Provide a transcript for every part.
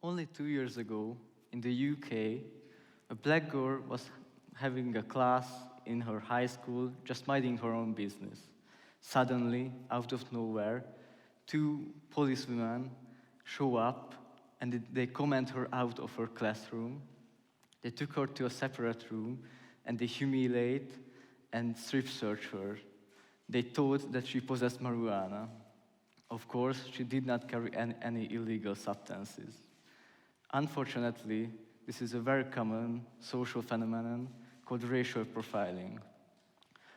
Only 2 years ago, in the UK, a black girl was having a class in her high school, just minding her own business. Suddenly, out of nowhere, two policewomen show up and they command her out of her classroom. They took her to a separate room and they humiliate and strip search her. They thought that she possessed marijuana. Of course, she did not carry any illegal substances. Unfortunately, this is a very common social phenomenon called racial profiling.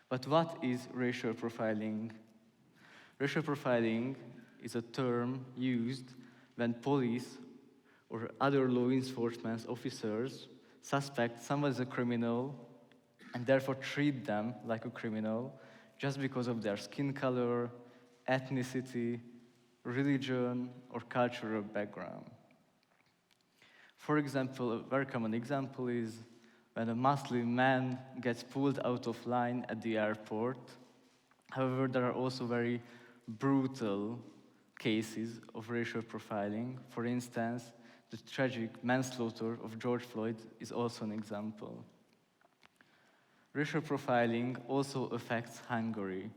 But what is racial profiling? Racial profiling is a term used when police or other law enforcement officers suspect someone is a criminal and therefore treat them like a criminal just because of their skin color, ethnicity, religion, or cultural background. For example, a very common example is when a Muslim man gets pulled out of line at the airport. However, there are also very brutal cases of racial profiling. For instance, the tragic manslaughter of George Floyd is also an example. Racial profiling also affects Hungary.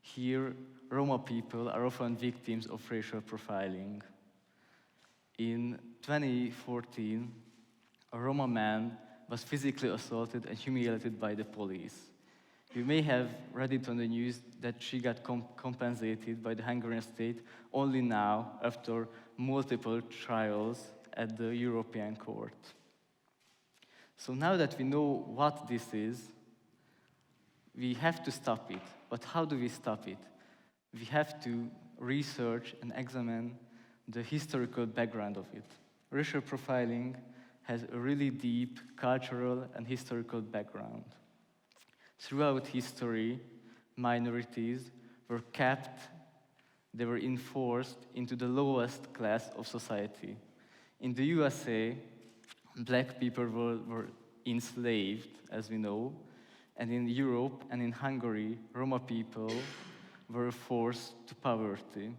Here, Roma people are often victims of racial profiling. In 2014, a Roma man was physically assaulted and humiliated by the police. You may have read it on the news that she got compensated by the Hungarian state only now after multiple trials at the European Court. So now that we know what this is, we have to stop it. But how do we stop it? We have to research and examine the historical background of it. Racial profiling has a really deep cultural and historical background. Throughout history, minorities were kept, they were enforced into the lowest class of society. In the USA, black people were enslaved, as we know, and in Europe and in Hungary, Roma people were forced to poverty.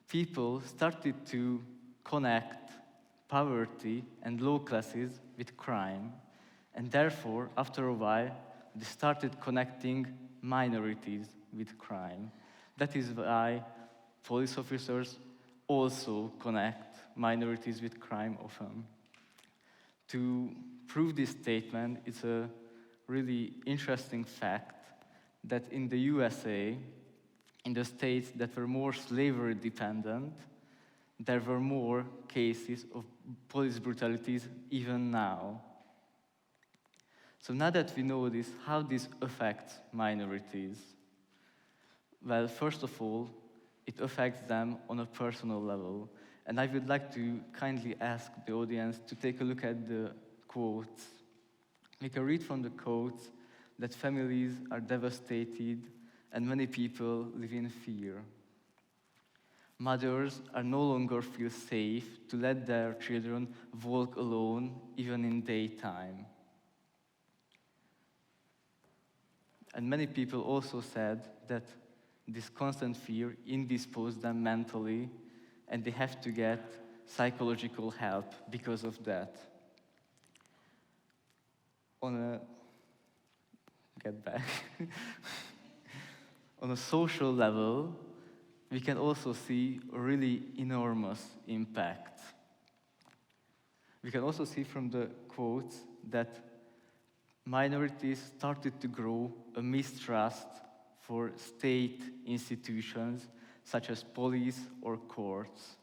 People started to connect poverty and low classes with crime, and therefore, after a while, they started connecting minorities with crime. That is why police officers also connect minorities with crime often. To prove this statement, it's a really interesting fact that in the USA, in the states that were more slavery dependent, there were more cases of police brutalities even now. So now that we know this, how this affects minorities? Well, first of all, it affects them on a personal level. And I would like to kindly ask the audience to take a look at the quotes. We can read from the quotes that families are devastated and many people live in fear. Mothers are no longer feel safe to let their children walk alone, even in daytime. And many people also said that this constant fear indisposed them mentally, and they have to get psychological help because of that. On a social level, we can also see a really enormous impact. We can also see from the quotes that minorities started to grow a mistrust for state institutions such as police or courts.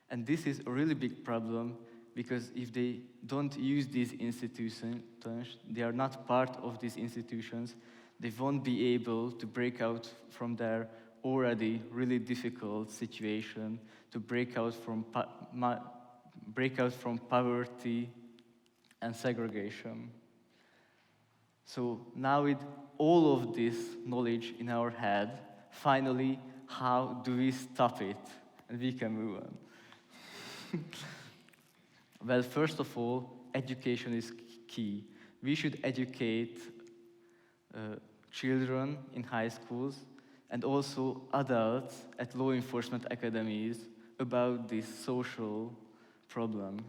And this is a really big problem because if they don't use these institutions, they are not part of these institutions, they won't be able to break out from their already really difficult situation, to break out from poverty and segregation. So now with all of this knowledge in our head, finally, how do we stop it? And we can move on. Well, first of all, education is key. We should educate children in high schools and also adults at law enforcement academies about this social problem.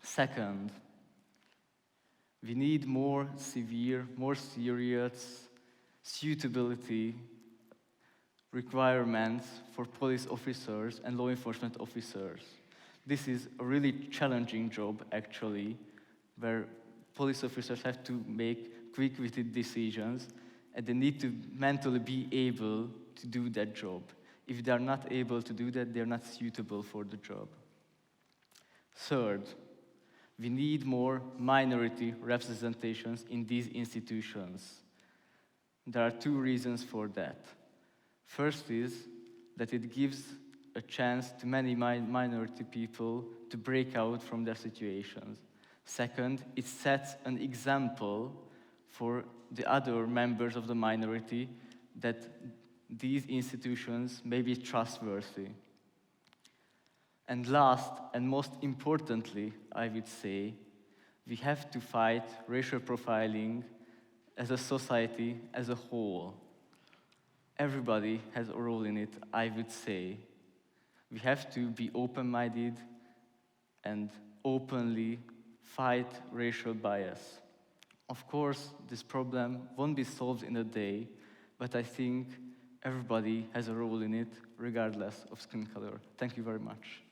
Second, we need more severe, more serious suitability requirements for police officers and law enforcement officers. This is a really challenging job, actually, where police officers have to make quick-witted decisions, and they need to mentally be able to do that job. If they are not able to do that, they are not suitable for the job. Third, we need more minority representations in these institutions. There are two reasons for that. First is that it gives a chance to many minority people to break out from their situations. Second, it sets an example for the other members of the minority that these institutions may be trustworthy. And last, and most importantly, I would say, we have to fight racial profiling as a society as a whole. Everybody has a role in it, I would say. We have to be open-minded and openly fight racial bias. Of course, this problem won't be solved in a day, but I think everybody has a role in it, regardless of skin color. Thank you very much.